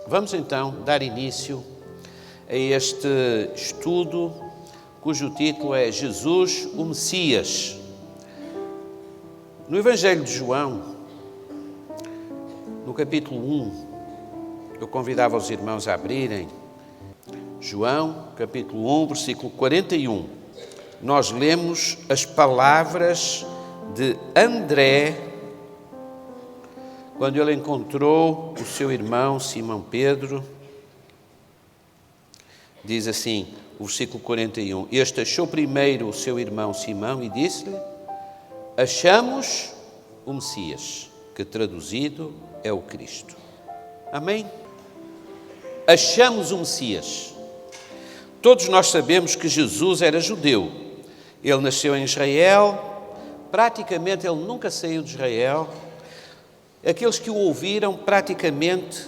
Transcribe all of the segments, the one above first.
Vamos então dar início a este estudo cujo título é Jesus, o Messias. No Evangelho de João, no capítulo 1, eu convidava os irmãos a abrirem. João, capítulo 1, versículo 41. Nós lemos as palavras de André, quando ele encontrou o seu irmão Simão Pedro. Diz assim, o versículo 41, este achou primeiro o seu irmão Simão e disse-lhe, achamos o Messias, que traduzido é o Cristo. Amém? Achamos o Messias. Todos nós sabemos que Jesus era judeu. Ele nasceu em Israel, praticamente ele nunca saiu de Israel. Aqueles que o ouviram, praticamente,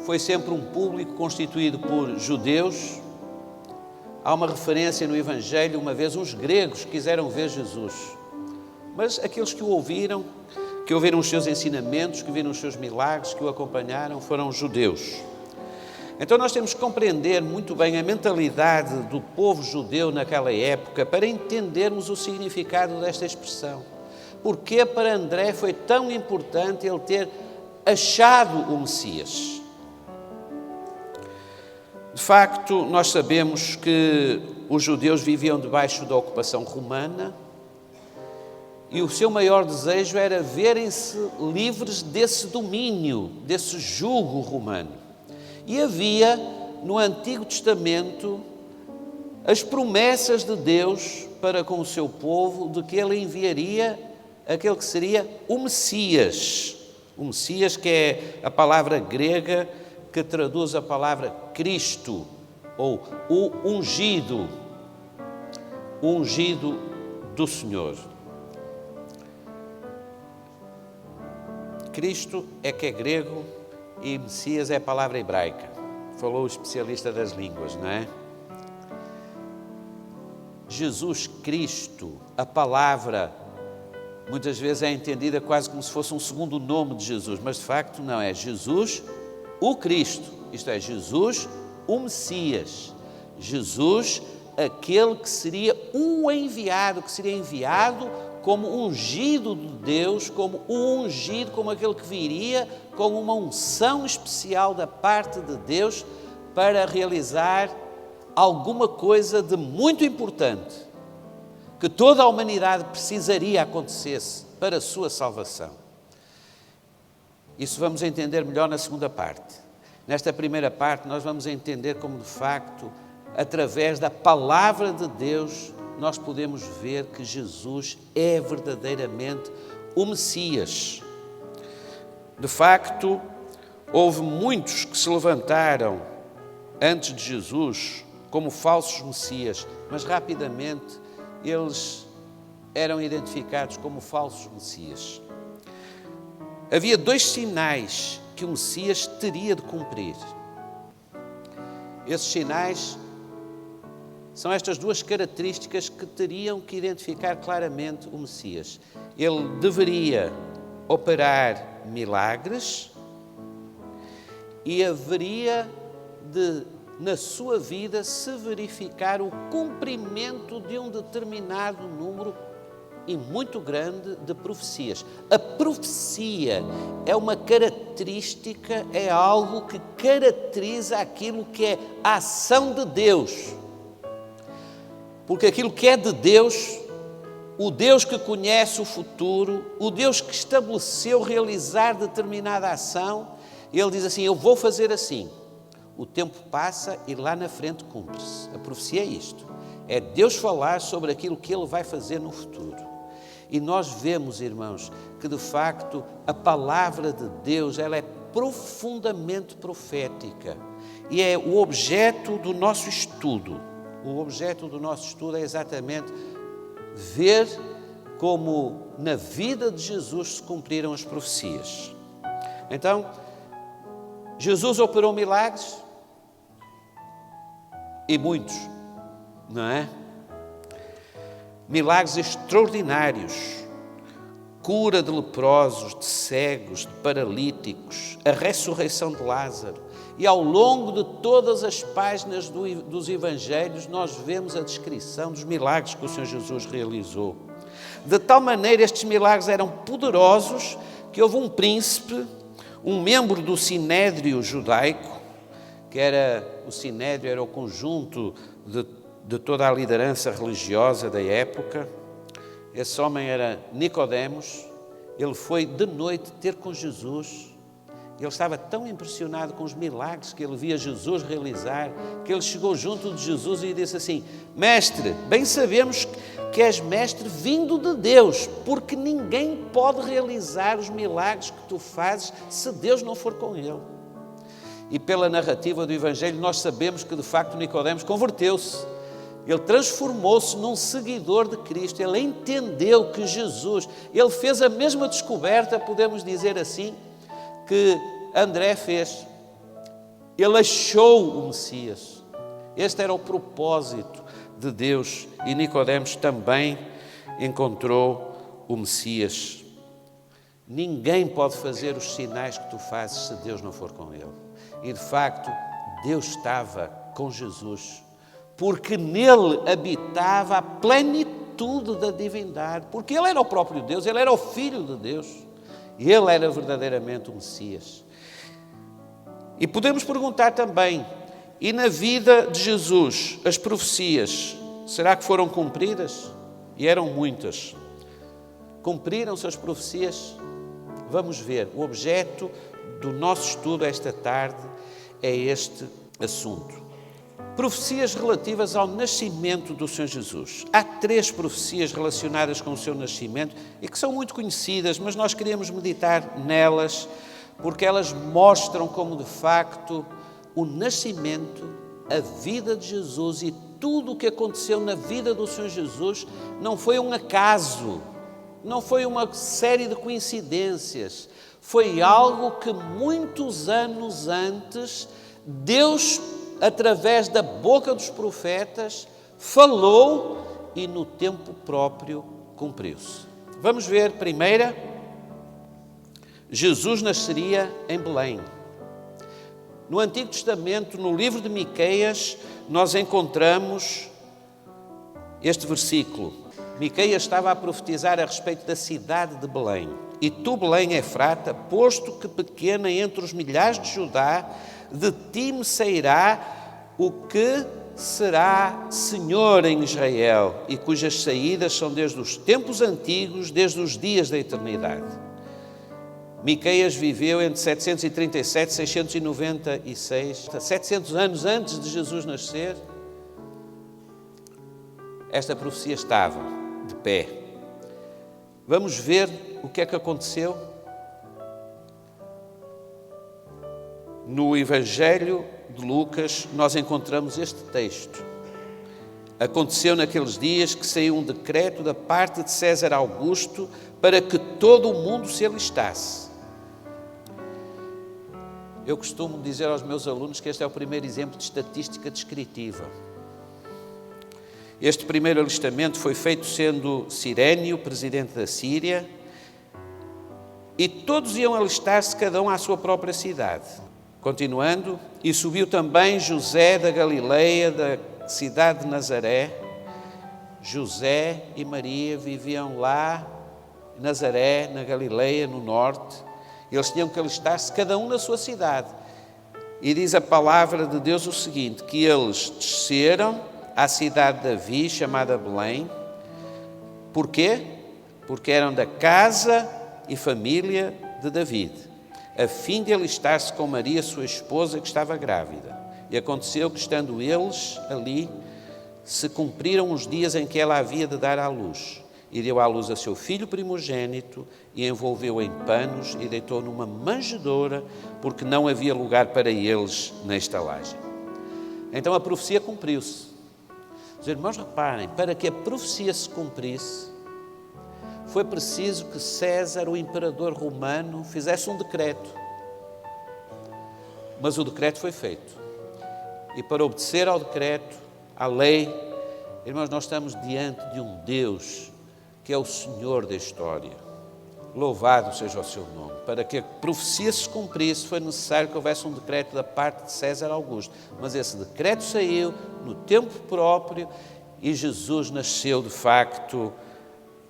foi sempre um público constituído por judeus. Há uma referência no Evangelho, uma vez uns gregos quiseram ver Jesus. Mas aqueles que o ouviram, que ouviram os seus ensinamentos, que viram os seus milagres, que o acompanharam, foram judeus. Então nós temos que compreender muito bem a mentalidade do povo judeu naquela época para entendermos o significado desta expressão. Porque para André foi tão importante ele ter achado o Messias? De facto, nós sabemos que os judeus viviam debaixo da ocupação romana e o seu maior desejo era verem-se livres desse domínio, desse jugo romano. E havia no Antigo Testamento as promessas de Deus para com o seu povo de que ele enviaria aquele que seria o Messias. O Messias, que é a palavra grega que traduz a palavra Cristo, ou o ungido do Senhor. Cristo é que é grego e Messias é a palavra hebraica. Falou o especialista das línguas, não é? Jesus Cristo, a palavra, muitas vezes é entendida quase como se fosse um segundo nome de Jesus, mas de facto não, é Jesus o Cristo, isto é, Jesus o Messias, Jesus aquele que seria o enviado, que seria enviado como ungido de Deus, como o ungido, como aquele que viria com uma unção especial da parte de Deus para realizar alguma coisa de muito importante, que toda a humanidade precisaria acontecesse para a sua salvação. Isso vamos entender melhor na segunda parte. Nesta primeira parte nós vamos entender como de facto, através da palavra de Deus, nós podemos ver que Jesus é verdadeiramente o Messias. De facto, houve muitos que se levantaram antes de Jesus como falsos Messias, mas rapidamente eles eram identificados como falsos Messias. Havia dois sinais que o Messias teria de cumprir. Esses sinais são estas duas características que teriam que identificar claramente o Messias. Ele deveria operar milagres e haveria de, na sua vida, se verificar o cumprimento de um determinado número e muito grande de profecias. A profecia é uma característica, é algo que caracteriza aquilo que é a ação de Deus. Porque aquilo que é de Deus, o Deus que conhece o futuro, o Deus que estabeleceu realizar determinada ação, ele diz assim, eu vou fazer assim. O tempo passa e lá na frente cumpre-se. A profecia é isto. É Deus falar sobre aquilo que ele vai fazer no futuro. E nós vemos, irmãos, que de facto a palavra de Deus, ela é profundamente profética. E é o objeto do nosso estudo. O objeto do nosso estudo é exatamente ver como na vida de Jesus se cumpriram as profecias. Então, Jesus operou milagres e muitos, não é? Milagres extraordinários. cura de leprosos, de cegos, de paralíticos, a ressurreição de Lázaro. E ao longo de todas as páginas dos Evangelhos, nós vemos a descrição dos milagres que o Senhor Jesus realizou. De tal maneira, estes milagres eram poderosos que houve um príncipe, um membro do Sinédrio judaico, que o Sinédrio era o conjunto de toda a liderança religiosa da época. Esse homem era Nicodemos. Ele foi de noite ter com Jesus. Ele estava tão impressionado com os milagres que ele via Jesus realizar, que ele chegou junto de Jesus e disse assim: Mestre, bem sabemos que és mestre vindo de Deus, porque ninguém pode realizar os milagres que tu fazes se Deus não for com ele. E pela narrativa do Evangelho nós sabemos que de facto Nicodemos converteu-se. Ele transformou-se num seguidor de Cristo. Ele entendeu que Jesus, ele fez a mesma descoberta, podemos dizer assim, que André fez. Ele achou o Messias. Este era o propósito de Deus e Nicodemos também encontrou o Messias. Ninguém pode fazer os sinais que tu fazes se Deus não for com ele. E de facto, Deus estava com Jesus, porque nele habitava a plenitude da divindade, porque ele era o próprio Deus, ele era o Filho de Deus, e ele era verdadeiramente o Messias. E podemos perguntar também, e na vida de Jesus, as profecias, será que foram cumpridas? E eram muitas. Cumpriram-se as profecias? Vamos ver. O objeto do nosso estudo esta tarde é este assunto. Profecias relativas ao nascimento do Senhor Jesus. Há 3 profecias relacionadas com o seu nascimento e que são muito conhecidas, mas nós queremos meditar nelas porque elas mostram como de facto o nascimento, a vida de Jesus e tudo o que aconteceu na vida do Senhor Jesus não foi um acaso, não foi uma série de coincidências, foi algo que muitos anos antes Deus, através da boca dos profetas, falou e no tempo próprio cumpriu-se. Vamos ver primeira. Jesus nasceria em Belém. No Antigo Testamento, no livro de Miqueias, nós encontramos este versículo. Miqueias estava a profetizar a respeito da cidade de Belém. E tu, Belém Efrata, posto que pequena entre os milhares de Judá, de ti me sairá o que será Senhor em Israel e cujas saídas são desde os tempos antigos, desde os dias da eternidade. Miqueias viveu entre 737 e 696, 700 anos antes de Jesus nascer. Esta profecia estava de pé. Vamos ver o que é que aconteceu. No Evangelho de Lucas, nós encontramos este texto. Aconteceu naqueles dias que saiu um decreto da parte de César Augusto para que todo o mundo se alistasse. Eu costumo dizer aos meus alunos que este é o primeiro exemplo de estatística descritiva. Este primeiro alistamento foi feito sendo Cirénio, presidente da Síria, e todos iam alistar-se, cada um à sua própria cidade. Continuando, e subiu também José da Galileia, da cidade de Nazaré. José e Maria viviam lá, em Nazaré, na Galileia, no norte. Eles tinham que alistar-se, cada um na sua cidade. E diz a palavra de Deus o seguinte, que eles desceram à cidade de Davi, chamada Belém. Porquê? Porque eram da casa e família de David, a fim de alistar-se com Maria, sua esposa, que estava grávida. E aconteceu que, estando eles ali, se cumpriram os dias em que ela havia de dar à luz. E deu à luz a seu filho primogênito, e envolveu em panos, e deitou numa manjedoura, porque não havia lugar para eles na estalagem. Então a profecia cumpriu-se. Os irmãos reparem, para que a profecia se cumprisse, foi preciso que César, o imperador romano, fizesse um decreto. Mas o decreto foi feito. E para obedecer ao decreto, à lei, irmãos, nós estamos diante de um Deus que é o Senhor da história. Louvado seja o seu nome. Para que a profecia se cumprisse, foi necessário que houvesse um decreto da parte de César Augusto. Mas esse decreto saiu no tempo próprio e Jesus nasceu, de facto,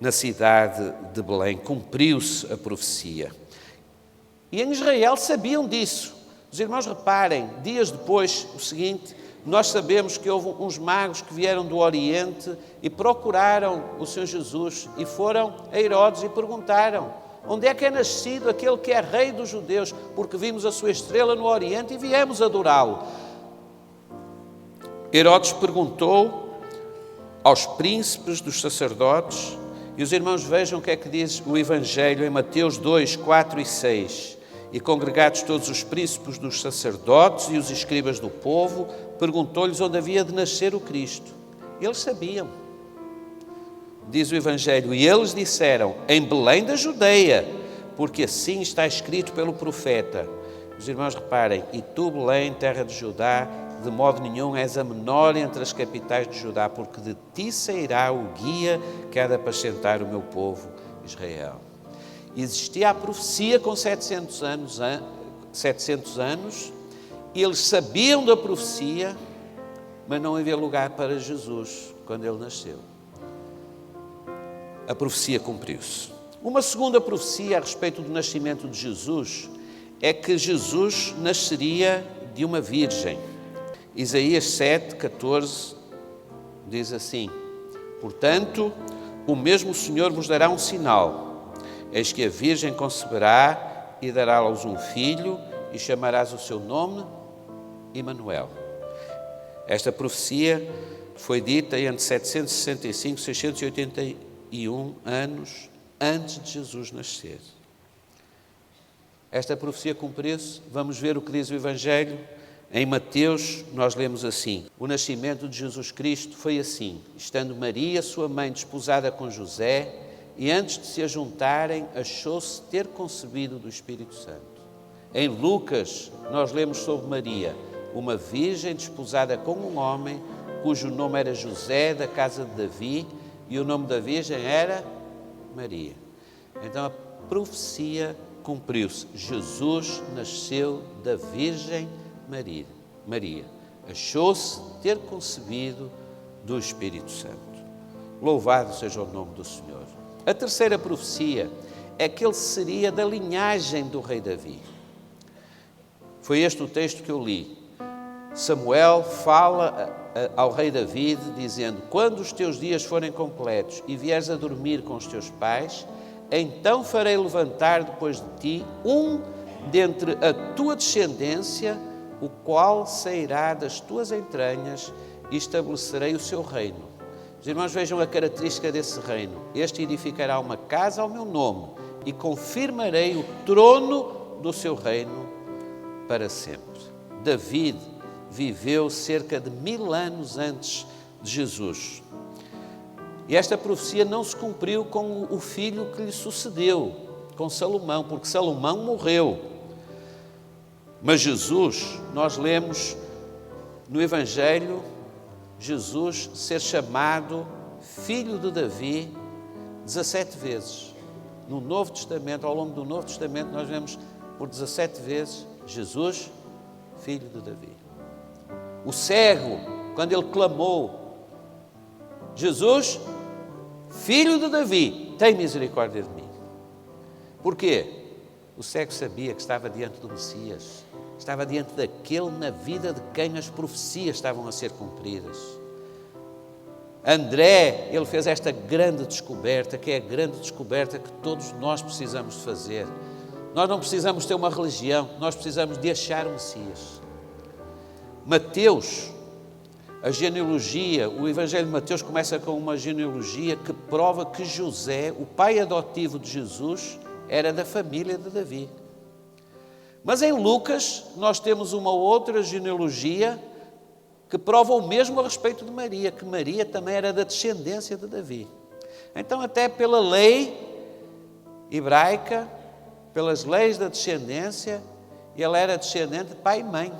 na cidade de Belém. Cumpriu-se a profecia. E em Israel sabiam disso. Os irmãos reparem, dias depois, o seguinte: nós sabemos que houve uns magos que vieram do Oriente e procuraram o Senhor Jesus e foram a Herodes e perguntaram: onde é que é nascido aquele que é rei dos judeus? Porque vimos a sua estrela no Oriente e viemos adorá-lo. Herodes perguntou aos príncipes dos sacerdotes, e os irmãos vejam o que é que diz o Evangelho em Mateus 2, 4 e 6. E congregados todos os príncipes dos sacerdotes e os escribas do povo, perguntou-lhes onde havia de nascer o Cristo. Eles sabiam. Diz o Evangelho, e eles disseram, em Belém da Judeia, porque assim está escrito pelo profeta. Os irmãos reparem, e tu, Belém, terra de Judá, de modo nenhum és a menor entre as capitais de Judá, porque de ti sairá o guia que há de apacentar o meu povo, Israel. Existia a profecia com 700 anos, e eles sabiam da profecia, mas não havia lugar para Jesus quando ele nasceu. A profecia cumpriu-se. Uma segunda profecia a respeito do nascimento de Jesus é que Jesus nasceria de uma virgem. Isaías 7, 14 diz assim: portanto, o mesmo Senhor vos dará um sinal. Eis que a virgem conceberá e dará à luz um filho e chamarás o seu nome Emanuel. Esta profecia foi dita entre 765 e 681 anos antes de Jesus nascer. Esta profecia cumpriu-se. Vamos ver o que diz o Evangelho. Em Mateus, nós lemos assim: o nascimento de Jesus Cristo foi assim, estando Maria, sua mãe, desposada com José, e antes de se ajuntarem, achou-se ter concebido do Espírito Santo. Em Lucas, nós lemos sobre Maria, uma virgem desposada com um homem, cujo nome era José, da casa de Davi, e o nome da virgem era Maria. Então a profecia cumpriu-se. Jesus nasceu da Virgem Maria. Achou-se ter concebido do Espírito Santo. Louvado seja o nome do Senhor. A terceira profecia é que ele seria da linhagem do rei Davi. Foi este o texto que eu li. Samuel fala ao rei David, dizendo: quando os teus dias forem completos e vieres a dormir com os teus pais, então farei levantar depois de ti um dentre a tua descendência, o qual sairá das tuas entranhas, e estabelecerei o seu reino. Os irmãos vejam a característica desse reino. Este edificará uma casa ao meu nome e confirmarei o trono do seu reino para sempre. David viveu cerca de 1000 anos antes de Jesus. E esta profecia não se cumpriu com o filho que lhe sucedeu, com Salomão, porque Salomão morreu. Mas Jesus, nós lemos no Evangelho, Jesus ser chamado filho de Davi 17 vezes. No Novo Testamento, ao longo do Novo Testamento, nós vemos por 17 vezes Jesus, filho de Davi. O cego, quando ele clamou: Jesus, filho de Davi, tem misericórdia de mim. Porquê? O cego sabia que estava diante do Messias. Estava diante daquele na vida de quem as profecias estavam a ser cumpridas. André, ele fez esta grande descoberta, que é a grande descoberta que todos nós precisamos de fazer. Nós não precisamos ter uma religião, nós precisamos de achar o Messias. Mateus, a genealogia, o Evangelho de Mateus começa com uma genealogia que prova que José, o pai adotivo de Jesus, era da família de Davi. Mas em Lucas nós temos uma outra genealogia que prova o mesmo a respeito de Maria, que Maria também era da descendência de Davi. Então, até pela lei hebraica, pelas leis da descendência, ele era descendente de pai e mãe,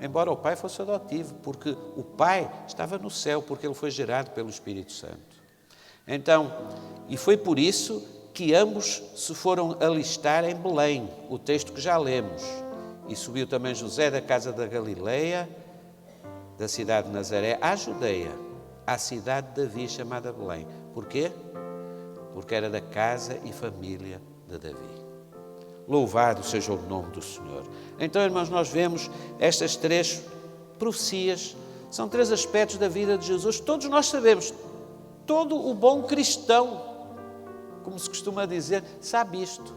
embora o pai fosse adotivo, porque o pai estava no céu, porque ele foi gerado pelo Espírito Santo. Então, e foi por isso que ambos se foram alistar em Belém, o texto que já lemos. E subiu também José da casa da Galileia, da cidade de Nazaré, à Judeia, à cidade de Davi, chamada Belém. Porquê? Porque era da casa e família de Davi. Louvado seja o nome do Senhor. Então, irmãos, nós vemos estas 3 profecias, são 3 aspectos da vida de Jesus. Todos nós sabemos, todo o bom cristão, como se costuma dizer, sabe isto.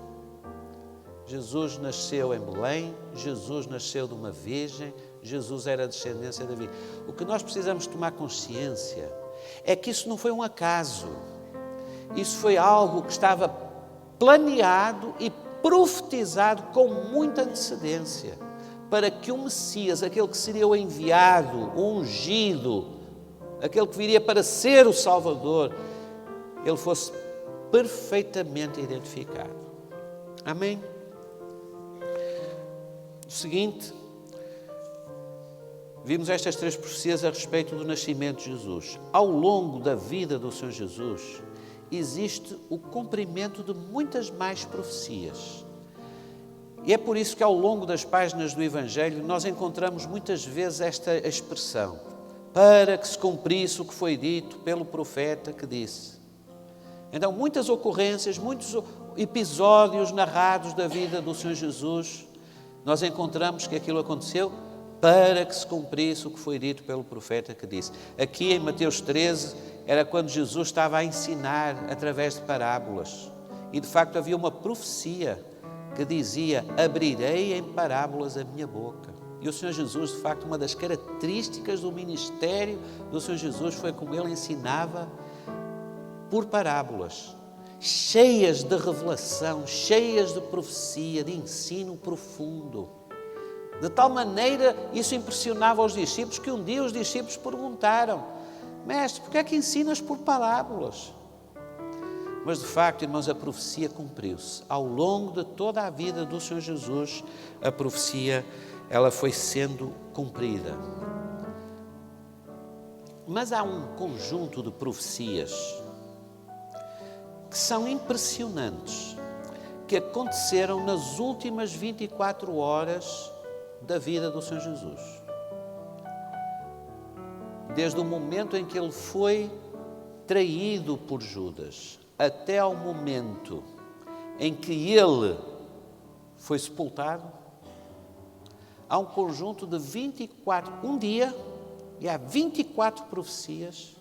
Jesus nasceu em Belém, Jesus nasceu de uma virgem, Jesus era a descendência de Davi. O que nós precisamos tomar consciência é que isso não foi um acaso. Isso foi algo que estava planeado e profetizado com muita antecedência, para que o Messias, aquele que seria o enviado, o ungido, aquele que viria para ser o Salvador, ele fosse perfeitamente identificado. Amém? O seguinte, vimos estas 3 profecias a respeito do nascimento de Jesus. Ao longo da vida do Senhor Jesus, existe o cumprimento de muitas mais profecias. E é por isso que ao longo das páginas do Evangelho nós encontramos muitas vezes esta expressão: para que se cumprisse o que foi dito pelo profeta que disse. Então, muitas ocorrências, muitos episódios narrados da vida do Senhor Jesus, nós encontramos que aquilo aconteceu para que se cumprisse o que foi dito pelo profeta que disse. Aqui em Mateus 13, era quando Jesus estava a ensinar através de parábolas. E de facto havia uma profecia que dizia: abrirei em parábolas a minha boca. E o Senhor Jesus, de facto, uma das características do ministério do Senhor Jesus foi como ele ensinava por parábolas, cheias de revelação, cheias de profecia, de ensino profundo. De tal maneira, isso impressionava os discípulos, que um dia os discípulos perguntaram: Mestre, por que é que ensinas por parábolas? Mas, de facto, irmãos, a profecia cumpriu-se. Ao longo de toda a vida do Senhor Jesus, a profecia, ela foi sendo cumprida. Mas há um conjunto de profecias que são impressionantes, que aconteceram nas últimas 24 horas da vida do Senhor Jesus. Desde o momento em que ele foi traído por Judas, até ao momento em que ele foi sepultado, há um conjunto de 24, um dia, e há 24 profecias.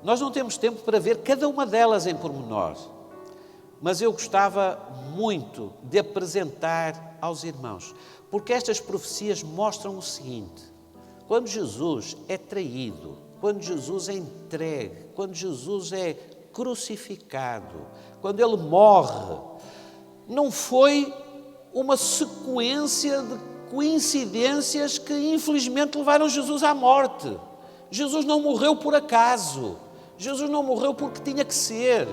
Nós não temos tempo para ver cada uma delas em pormenor, mas eu gostava muito de apresentar aos irmãos, porque estas profecias mostram o seguinte: quando Jesus é traído, quando Jesus é entregue, quando Jesus é crucificado, quando ele morre, não foi uma sequência de coincidências que infelizmente levaram Jesus à morte. Jesus não morreu por acaso. Jesus não morreu porque tinha que ser,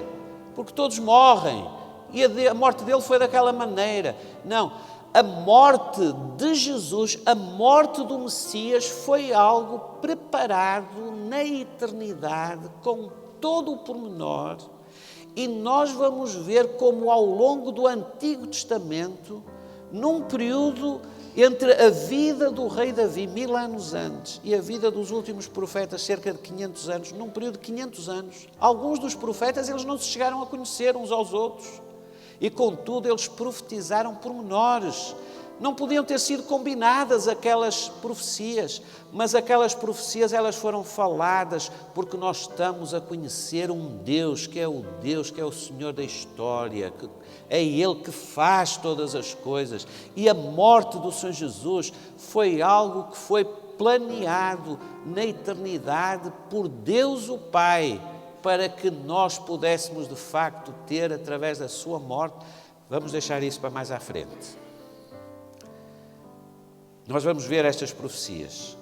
porque todos morrem e a morte dele foi daquela maneira. Não, a morte de Jesus, a morte do Messias foi algo preparado na eternidade com todo o pormenor, e nós vamos ver como ao longo do Antigo Testamento, num período entre a vida do rei Davi, 1000 anos antes, e a vida dos últimos profetas, cerca de 500 anos, num período de 500 anos, alguns dos profetas, eles não se chegaram a conhecer uns aos outros, e contudo eles profetizaram pormenores. Não podiam ter sido combinadas aquelas profecias, mas aquelas profecias elas foram faladas porque nós estamos a conhecer um Deus que é o Senhor da história, que é Ele que faz todas as coisas. E a morte do Senhor Jesus foi algo que foi planeado na eternidade por Deus o Pai, para que nós pudéssemos de facto ter, através da sua morte. Vamos deixar isso para mais à frente. Nós vamos ver estas profecias.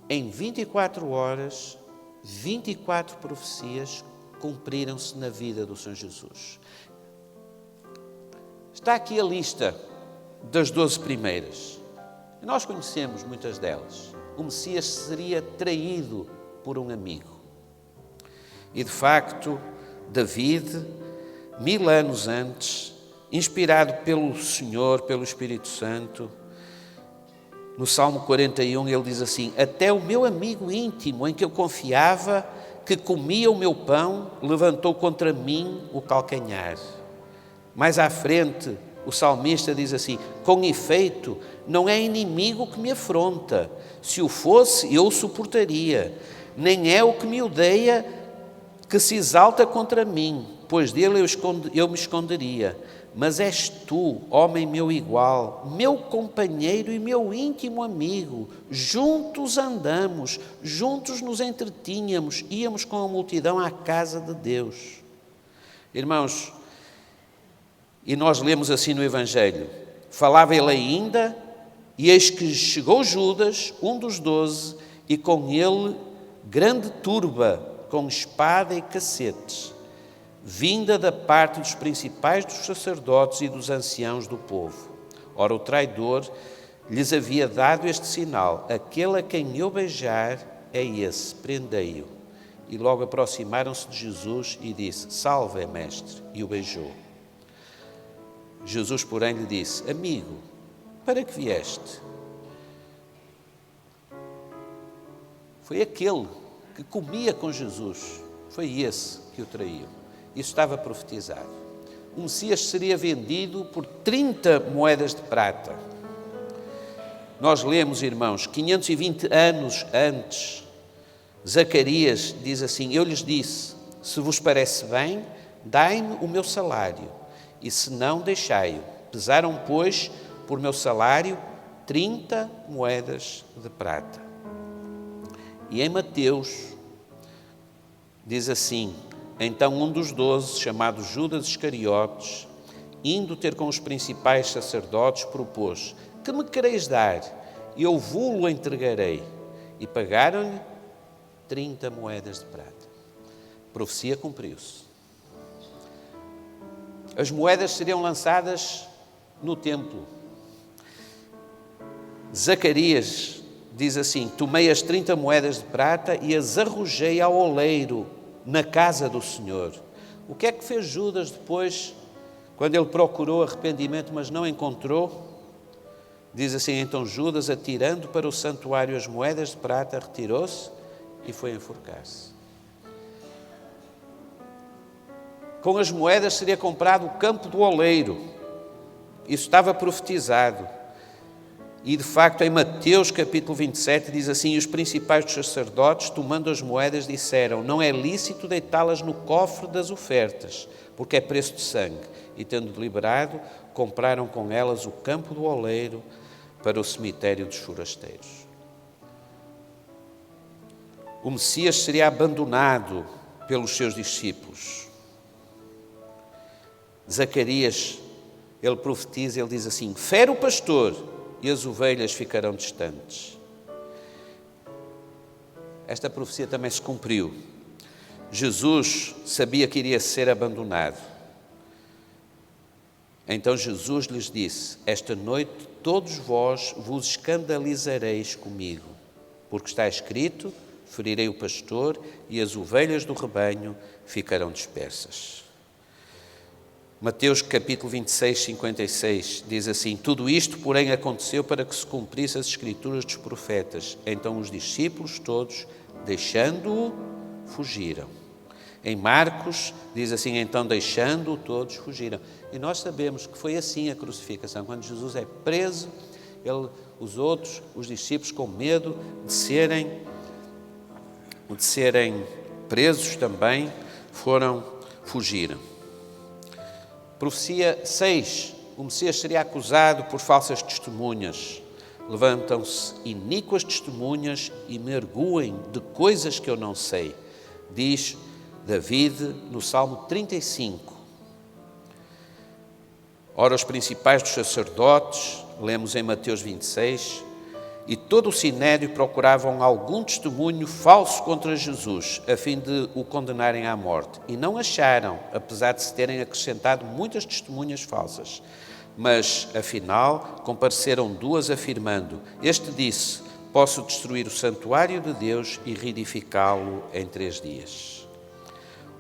Em 24 horas, 24 profecias cumpriram-se na vida do Senhor Jesus. Está aqui a lista das 12 primeiras. Nós conhecemos muitas delas. O Messias seria traído por um amigo. E de facto, David, 1000 anos antes, inspirado pelo Senhor, pelo Espírito Santo. No Salmo 41 ele diz assim: até o meu amigo íntimo em que eu confiava, que comia o meu pão, levantou contra mim o calcanhar. Mais à frente, o salmista diz assim: com efeito, não é inimigo que me afronta. Se o fosse, eu o suportaria. Nem é o que me odeia que se exalta contra mim, pois dele eu me esconderia. Mas és tu, homem meu igual, meu companheiro e meu íntimo amigo. Juntos andamos, juntos nos entretínhamos, íamos com a multidão à casa de Deus. Irmãos, e nós lemos assim no Evangelho: falava ele ainda, e eis que chegou Judas, um dos 12, e com ele grande turba, com espada e cacetes, vinda da parte dos principais dos sacerdotes e dos anciãos do povo. Ora, o traidor lhes havia dado este sinal: aquele a quem eu beijar é esse, prendei-o. E logo aproximaram-se de Jesus e disse: salve, mestre, e o beijou. Jesus, porém, lhe disse: amigo, para que vieste? Foi aquele que comia com Jesus, foi esse que o traiu. Isso estava profetizado. O Messias seria vendido por 30 moedas de prata. Nós lemos, irmãos, 520 anos antes, Zacarias diz assim: eu lhes disse, se vos parece bem, dai-me o meu salário, e se não, deixai-o. Pesaram, pois, por meu salário 30 moedas de prata. E em Mateus diz assim: então um dos 12, chamado Judas Iscariotes, indo ter com os principais sacerdotes, propôs: que me quereis dar? Eu vou-lo entregarei. E pagaram-lhe 30 moedas de prata. A profecia cumpriu-se. As moedas seriam lançadas no templo. Zacarias diz assim: tomei as 30 moedas de prata e as arrojei ao oleiro na casa do Senhor. O que é que fez Judas depois, quando ele procurou arrependimento, mas não encontrou? Diz assim: então Judas, atirando para o santuário as moedas de prata, retirou-se e foi enforcar-se. Com as moedas seria comprado o campo do oleiro. Isso estava profetizado. E, de facto, em Mateus, capítulo 27, diz assim: e os principais dos sacerdotes, tomando as moedas, disseram: não é lícito deitá-las no cofre das ofertas, porque é preço de sangue. E, tendo deliberado, compraram com elas o campo do oleiro para o cemitério dos forasteiros. O Messias seria abandonado pelos seus discípulos. Zacarias, ele profetiza, ele diz assim: fere o pastor e as ovelhas ficarão distantes. Esta profecia também se cumpriu. Jesus sabia que iria ser abandonado. Então Jesus lhes disse: esta noite todos vós vos escandalizareis comigo, porque está escrito: ferirei o pastor e as ovelhas do rebanho ficarão dispersas. Mateus capítulo 26, 56 diz assim: tudo isto, porém, aconteceu para que se cumprisse as escrituras dos profetas. Então os discípulos todos, deixando-o, fugiram. Em Marcos diz assim: então deixando-o todos fugiram. E nós sabemos que foi assim a crucificação. Quando Jesus é preso, os discípulos, com medo de serem presos também, fugiram. Profecia 6. O Messias seria acusado por falsas testemunhas. Levantam-se iníquas testemunhas e me arguem de coisas que eu não sei, diz David no Salmo 35. Ora, os principais dos sacerdotes, lemos em Mateus 26, e todo o sinédrio procuravam algum testemunho falso contra Jesus, a fim de o condenarem à morte. E não acharam, apesar de se terem acrescentado muitas testemunhas falsas. Mas, afinal, compareceram 2 afirmando: este disse: posso destruir o santuário de Deus e reedificá-lo em 3 dias.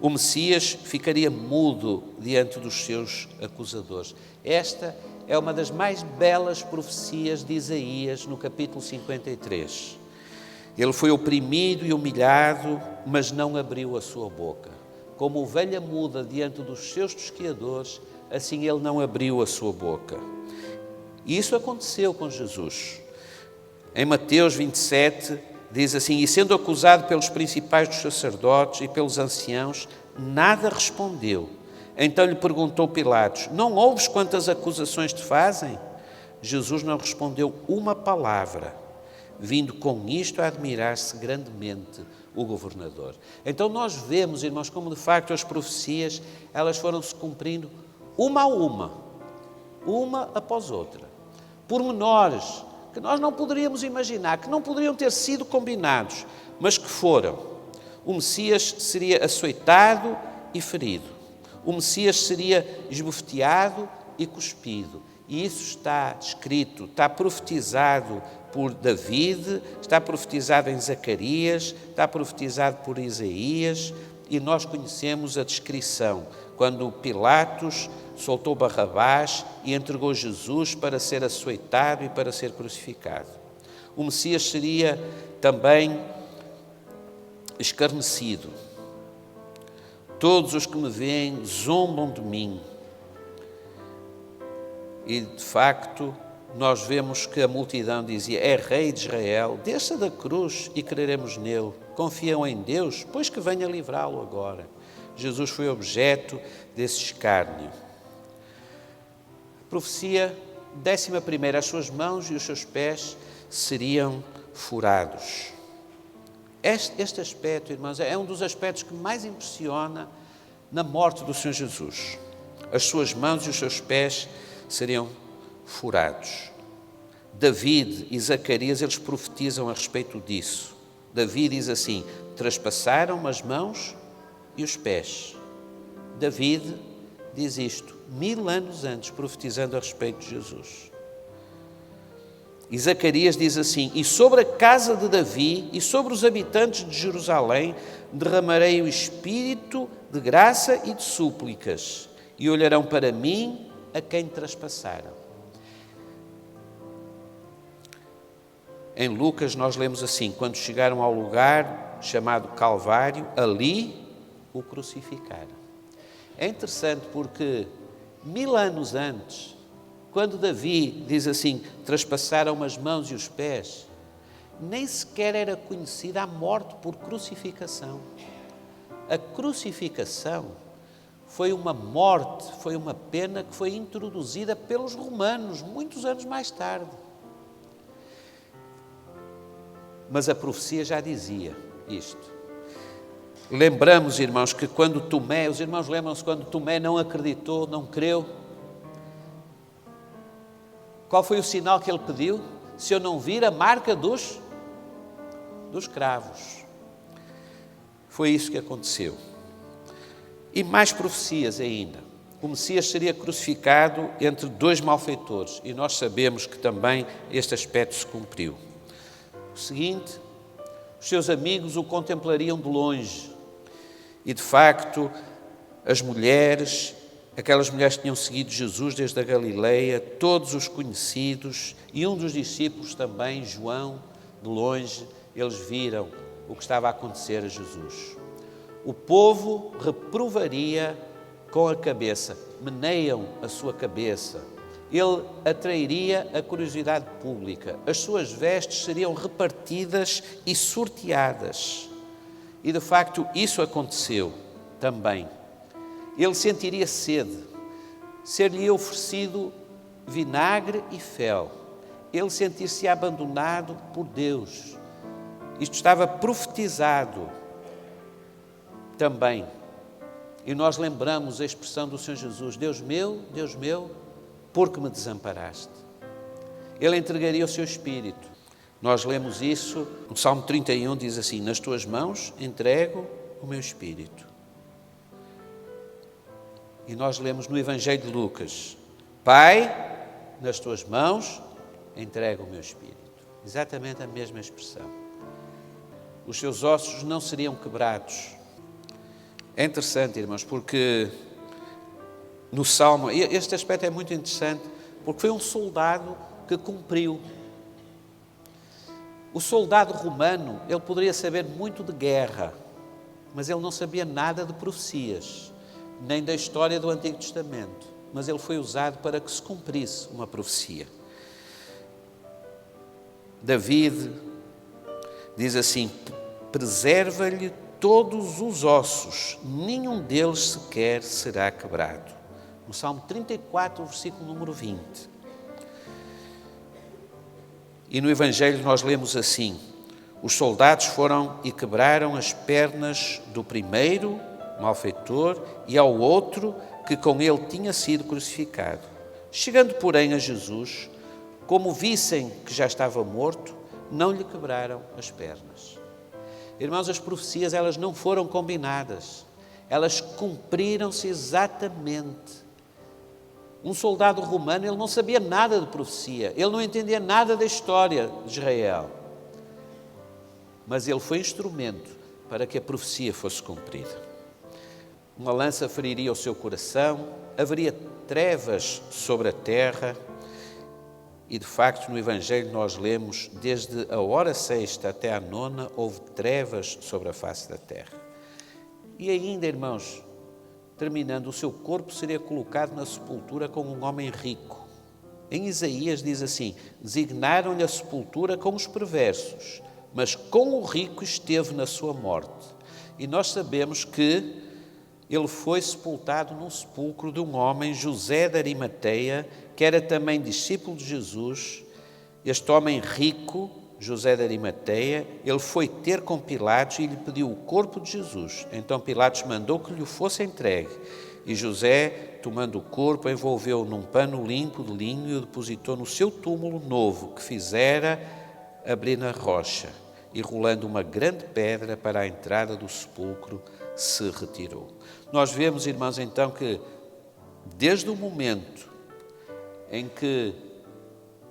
O Messias ficaria mudo diante dos seus acusadores. Esta é uma das mais belas profecias de Isaías no capítulo 53. Ele foi oprimido e humilhado, mas não abriu a sua boca. Como ovelha muda diante dos seus tosquiadores, assim ele não abriu a sua boca. E isso aconteceu com Jesus. Em Mateus 27, diz assim: e sendo acusado pelos principais dos sacerdotes e pelos anciãos, nada respondeu. Então lhe perguntou Pilatos: não ouves quantas acusações te fazem? Jesus não respondeu uma palavra, vindo com isto a admirar-se grandemente o governador. Então nós vemos, irmãos, como de facto as profecias, elas foram-se cumprindo uma a uma após outra. Pormenores que nós não poderíamos imaginar, que não poderiam ter sido combinados, mas que foram. O Messias seria açoitado e ferido. O Messias seria esbofeteado e cuspido. E isso está descrito, está profetizado por David, está profetizado em Zacarias, está profetizado por Isaías, e nós conhecemos a descrição, quando Pilatos soltou Barrabás e entregou Jesus para ser açoitado e para ser crucificado. O Messias seria também escarnecido. Todos os que me veem zombam de mim. E, de facto, nós vemos que a multidão dizia: é rei de Israel, desça da cruz e creremos nele. Confiam em Deus, pois que venha livrá-lo agora. Jesus foi objeto desse escárnio. Profecia 11ª, as suas mãos e os seus pés seriam furados. Este aspecto, irmãos, é um dos aspectos que mais impressiona na morte do Senhor Jesus. As suas mãos e os seus pés seriam furados. David e Zacarias, eles profetizam a respeito disso. David diz assim: traspassaram as mãos e os pés. David diz isto 1000 anos antes, profetizando a respeito de Jesus. E Zacarias diz assim: e sobre a casa de Davi e sobre os habitantes de Jerusalém derramarei o espírito de graça e de súplicas, e olharão para mim a quem traspassaram. Em Lucas nós lemos assim: quando chegaram ao lugar chamado Calvário, ali o crucificaram. É interessante porque 1000 anos antes, quando Davi diz assim: traspassaram as mãos e os pés, nem sequer era conhecida a morte por crucificação. A crucificação foi uma morte, foi uma pena que foi introduzida pelos romanos muitos anos mais tarde. Mas a profecia já dizia isto. Lembramos, irmãos, que quando Tomé, os irmãos lembram-se quando Tomé não acreditou, não creu? Qual foi o sinal que ele pediu? Se eu não vir a marca dos cravos. Foi isso que aconteceu. E mais profecias ainda. O Messias seria crucificado entre 2 malfeitores, e nós sabemos que também este aspecto se cumpriu. O seguinte: os seus amigos o contemplariam de longe, e de facto as mulheres, aquelas mulheres que tinham seguido Jesus desde a Galileia, todos os conhecidos, e um dos discípulos também, João, de longe, eles viram o que estava a acontecer a Jesus. O povo reprovaria com a cabeça, meneiam a sua cabeça. Ele atrairia a curiosidade pública. As suas vestes seriam repartidas e sorteadas. E, de facto, isso aconteceu também. Ele sentiria sede. Ser-lhe oferecido vinagre e fel. Ele sentir-se abandonado por Deus. Isto estava profetizado também. E nós lembramos a expressão do Senhor Jesus: Deus meu, por que me desamparaste? Ele entregaria o seu espírito. Nós lemos isso, o Salmo 31 diz assim: nas tuas mãos entrego o meu espírito. E nós lemos no Evangelho de Lucas: Pai, nas tuas mãos entrego o meu espírito. Exatamente a mesma expressão. Os seus ossos não seriam quebrados. É interessante, irmãos, porque no Salmo, este aspecto é muito interessante, porque foi um soldado que cumpriu. O soldado romano, ele poderia saber muito de guerra, mas ele não sabia nada de profecias, nem da história do Antigo Testamento, mas ele foi usado para que se cumprisse uma profecia. David diz assim: preserva-lhe todos os ossos, nenhum deles sequer será quebrado. No Salmo 34, versículo número 20. E no Evangelho nós lemos assim: os soldados foram e quebraram as pernas do primeiro malfeitor e ao outro que com ele tinha sido crucificado. Chegando, porém, a Jesus, como vissem que já estava morto, não lhe quebraram as pernas. Irmãos, as profecias, elas não foram combinadas. Elas cumpriram-se exatamente. Um soldado romano, ele não sabia nada de profecia. Ele não entendia nada da história de Israel. Mas ele foi instrumento para que a profecia fosse cumprida. Uma lança feriria o seu coração, haveria trevas sobre a terra. E, de facto, no Evangelho nós lemos, desde a hora sexta até a nona, houve trevas sobre a face da terra. E ainda, irmãos, terminando, o seu corpo seria colocado na sepultura com um homem rico. Em Isaías diz assim: designaram-lhe a sepultura com os perversos, mas com o rico esteve na sua morte. E nós sabemos que ele foi sepultado num sepulcro de um homem, José de Arimateia, que era também discípulo de Jesus. Este homem rico, José de Arimateia, ele foi ter com Pilatos e lhe pediu o corpo de Jesus. Então Pilatos mandou que lhe fosse entregue. E José, tomando o corpo, envolveu-o num pano limpo de linho e o depositou no seu túmulo novo, que fizera abrir na rocha. E rolando uma grande pedra para a entrada do sepulcro, se retirou. Nós vemos, irmãos, então que desde o momento em que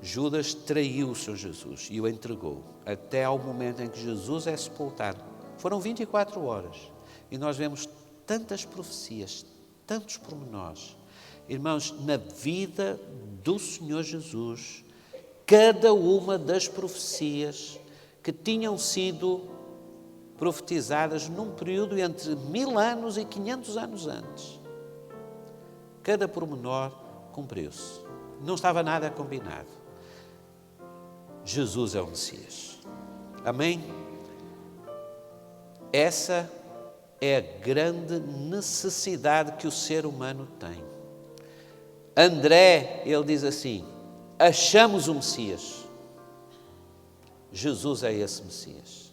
Judas traiu o Senhor Jesus e o entregou, até ao momento em que Jesus é sepultado, foram 24 horas. E nós vemos tantas profecias, tantos pormenores. Irmãos, na vida do Senhor Jesus, cada uma das profecias que tinham sido profetizadas num período entre 1000 anos e 500 anos antes. Cada pormenor cumpriu-se. Não estava nada combinado. Jesus é o Messias. Amém? Essa é a grande necessidade que o ser humano tem. André, ele diz assim: achamos o Messias. Jesus é esse Messias.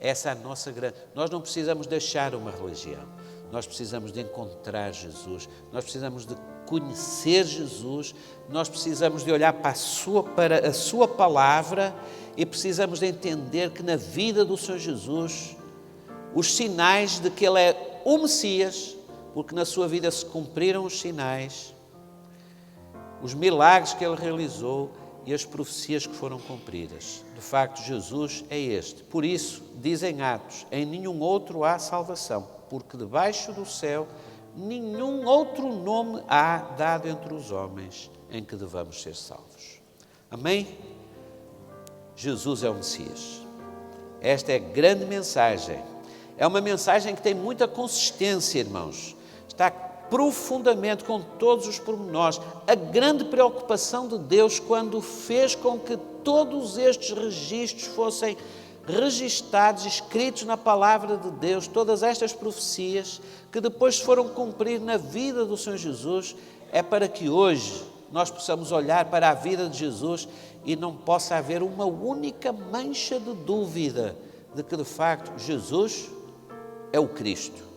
Essa é a nossa grande... Nós não precisamos deixar uma religião. Nós precisamos de encontrar Jesus. Nós precisamos de conhecer Jesus. Nós precisamos de olhar para a sua palavra e precisamos de entender que na vida do Senhor Jesus, os sinais de que Ele é o Messias, porque na sua vida se cumpriram os sinais, os milagres que Ele realizou e as profecias que foram cumpridas. De facto, Jesus é este. Por isso, dizem Atos, em nenhum outro há salvação, porque debaixo do céu nenhum outro nome há dado entre os homens em que devamos ser salvos. Amém? Jesus é o Messias. Esta é a grande mensagem. É uma mensagem que tem muita consistência, irmãos. Está profundamente com todos os pormenores. A grande preocupação de Deus quando fez com que todos estes registros fossem registados, escritos na palavra de Deus, todas estas profecias que depois foram cumprir na vida do Senhor Jesus, é para que hoje nós possamos olhar para a vida de Jesus e não possa haver uma única mancha de dúvida de que de facto Jesus é o Cristo.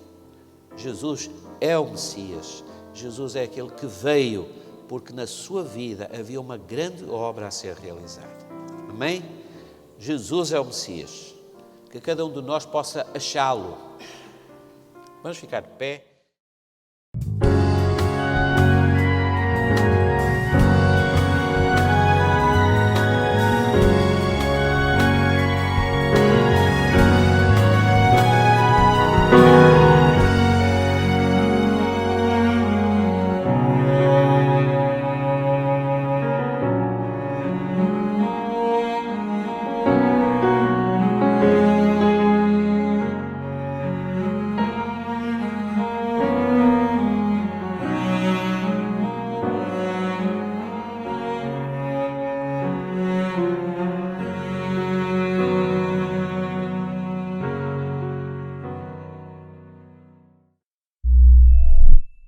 Jesus é o Messias. Jesus é aquele que veio porque na sua vida havia uma grande obra a ser realizada. Amém? Jesus é o Messias. Que cada um de nós possa achá-lo. Vamos ficar de pé.